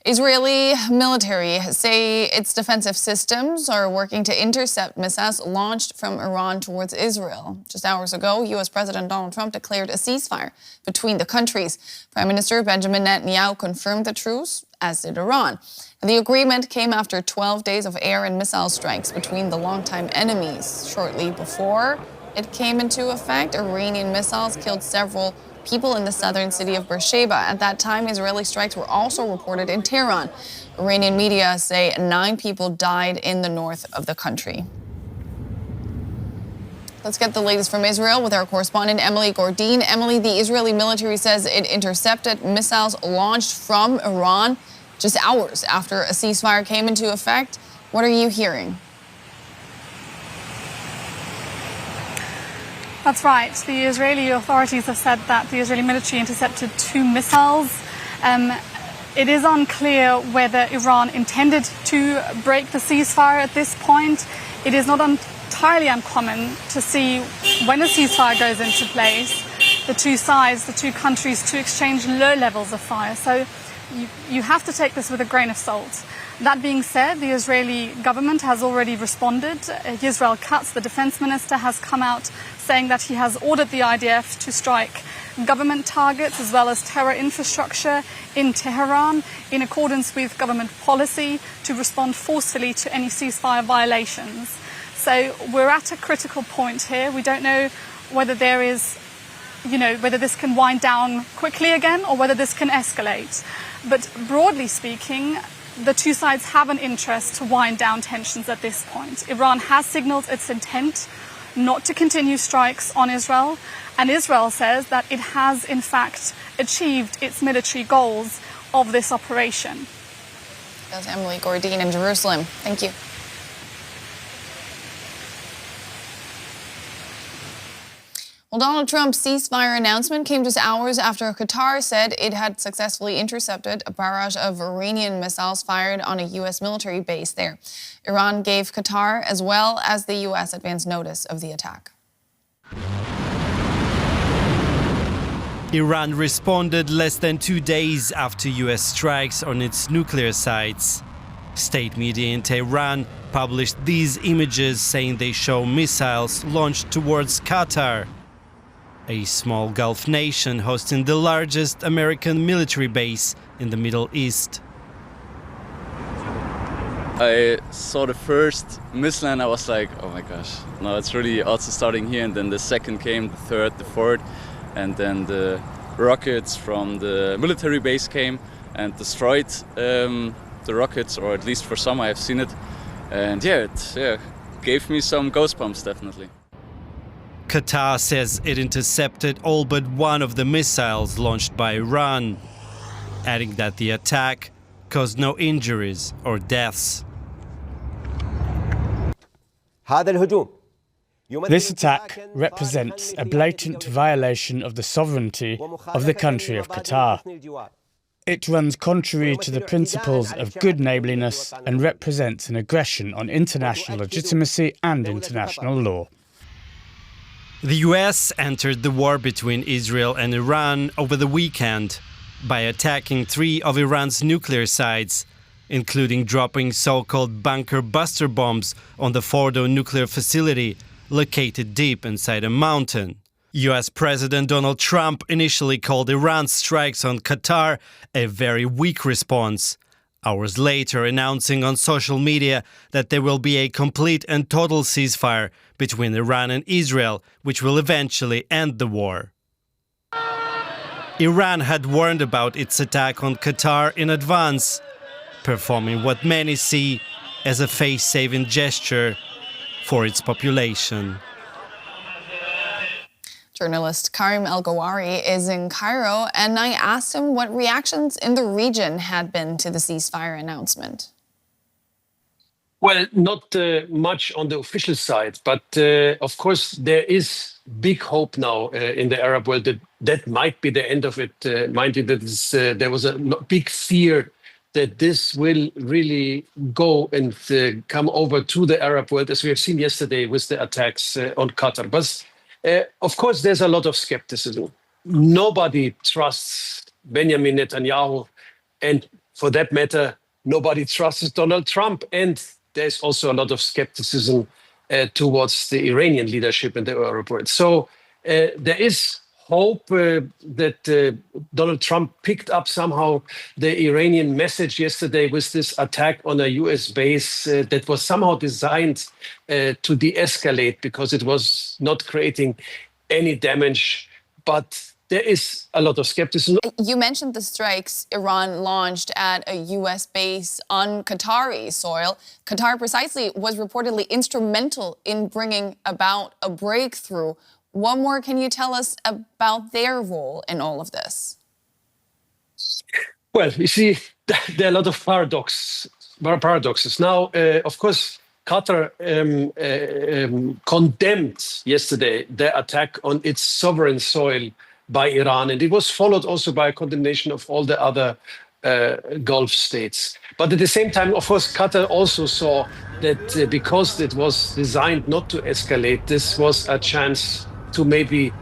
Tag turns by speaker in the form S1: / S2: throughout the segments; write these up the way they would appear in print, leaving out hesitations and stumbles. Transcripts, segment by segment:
S1: Israeli military say its defensive systems are working to intercept missiles launched from Iran towards Israel. Just hours ago, U.S. President Donald Trump declared a ceasefire between the countries. Prime Minister Benjamin Netanyahu confirmed the truce, as did Iran. And the agreement came after 12 days of air and missile strikes between the longtime enemies. Shortly before it came into effect, Iranian missiles killed several people in the southern city of Beersheba. At that time, Israeli strikes were also reported in Tehran. Iranian media say 9 people died in the north of the country. Let's get the latest from Israel with our correspondent, Emily Gordine. Emily, the Israeli military says it intercepted missiles launched from Iran just hours after a ceasefire came into effect. What are you hearing?
S2: That's right. The Israeli authorities have said that the Israeli military intercepted 2 missiles. It is unclear whether Iran intended to break the ceasefire at this point. It is not entirely uncommon to see when a ceasefire goes into place, the two sides, the two countries, to exchange low levels of fire. So you have to take this with a grain of salt. That being said, the Israeli government has already responded. Israel Katz, the Defense Minister, has come out saying that he has ordered the IDF to strike government targets as well as terror infrastructure in Tehran in accordance with government policy to respond forcefully to any ceasefire violations. So we're at a critical point here. We don't know whether there is, whether this can wind down quickly again or whether this can escalate. But broadly speaking, the two sides have an interest to wind down tensions at this point. Iran has signaled its intent not to continue strikes on Israel, and Israel says that it has in fact achieved its military goals of this operation.
S1: That's Emily Gordine in Jerusalem. Thank you. Well, Donald Trump's ceasefire announcement came just hours after Qatar said it had successfully intercepted a barrage of Iranian missiles fired on a U.S. military base there. Iran gave Qatar, as well as the U.S., advance notice of the attack.
S3: Iran responded less than 2 days after U.S. strikes on its nuclear sites. State media in Tehran published these images saying they show missiles launched towards Qatar, a small Gulf nation hosting the largest American military base in the Middle East.
S4: I saw the first missile and I was like, oh my gosh, no, it's really also starting here. And then the second came, the third, the fourth, and then the rockets from the military base came and destroyed the rockets, or at least for some I have seen it. And it gave me some goosebumps, definitely.
S3: Qatar says it intercepted all but one of the missiles launched by Iran, adding that the attack caused no injuries or deaths.
S5: This attack represents a blatant violation of the sovereignty of the country of Qatar. It runs contrary to the principles of good neighbourliness and represents an aggression on international legitimacy and international law.
S3: The US entered the war between Israel and Iran over the weekend by attacking 3 of Iran's nuclear sites, including dropping so-called bunker buster bombs on the Fordo nuclear facility located deep inside a mountain. US President Donald Trump initially called Iran's strikes on Qatar a very weak response, hours later announcing on social media that there will be a complete and total ceasefire between Iran and Israel, which will eventually end the war. Iran had warned about its attack on Qatar in advance, performing what many see as a face-saving gesture for its population.
S1: Journalist Karim El-Gawhary is in Cairo, and I asked him what reactions in the region had been to the ceasefire announcement.
S6: Well, not much on the official side, but of course there is big hope now in the Arab world that might be the end of it. Mind you, that there was a big fear that this will really go and come over to the Arab world, as we have seen yesterday with the attacks on Qatar. But of course, there's a lot of skepticism. Nobody trusts Benjamin Netanyahu, and for that matter, nobody trusts Donald Trump. And there's also a lot of skepticism towards the Iranian leadership in the Arab world. So there is hope that Donald Trump picked up somehow the Iranian message yesterday with this attack on a US base that was somehow designed to de-escalate because it was not creating any damage. But there is a lot of skepticism.
S1: You mentioned the strikes Iran launched at a U.S. base on Qatari soil. Qatar precisely was reportedly instrumental in bringing about a breakthrough. What more can you tell us about their role in all of this?
S6: Well, you see, there are a lot of paradoxes. Now, of course, Qatar condemned yesterday the attack on its sovereign soil by Iran, and it was followed also by a condemnation of all the other Gulf states. But at the same time, of course, Qatar also saw that because it was designed not to escalate, this was a chance to maybe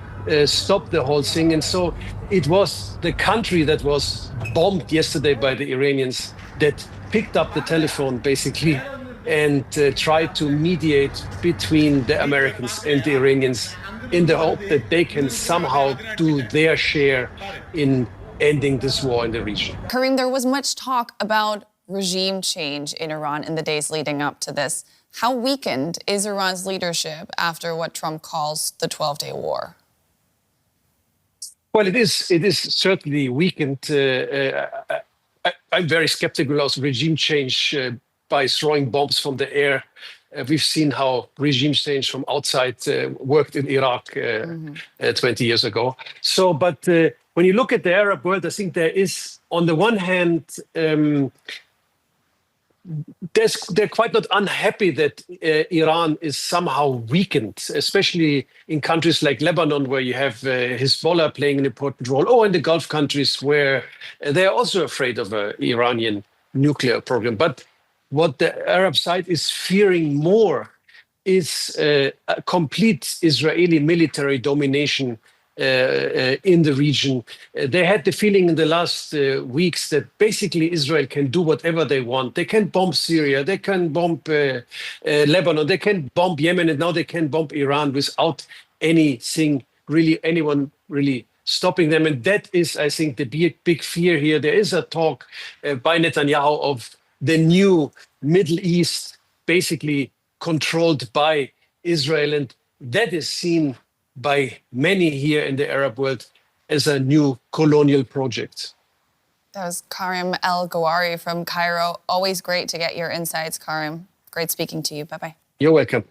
S6: stop the whole thing. And so it was the country that was bombed yesterday by the Iranians that picked up the telephone, basically, and tried to mediate between the Americans and the Iranians in the hope that they can somehow do their share in ending this war in the region.
S1: Karim, there was much talk about regime change in Iran in the days leading up to this. How weakened is Iran's leadership after what Trump calls the 12-day war?
S6: Well, it is certainly weakened. I'm very skeptical of regime change by throwing bombs from the air. We've seen how regime change from outside worked in Iraq 20 years ago. So, but when you look at the Arab world, I think there is, on the one hand, they're quite not unhappy that Iran is somehow weakened, especially in countries like Lebanon, where you have Hezbollah playing an important role, or in the Gulf countries where they're also afraid of an Iranian nuclear program. But what the Arab side is fearing more is a complete Israeli military domination in the region. They had the feeling in the last weeks that basically Israel can do whatever they want. They can bomb Syria, they can bomb Lebanon, they can bomb Yemen, and now they can bomb Iran without anyone really stopping them. And that is, I think, the big fear here. There is a talk by Netanyahu of the new Middle East basically controlled by Israel. And that is seen by many here in the Arab world as a new colonial project.
S1: That was Karim El-Gawhary from Cairo. Always great to get your insights, Karim. Great speaking to you. Bye-bye.
S6: You're welcome.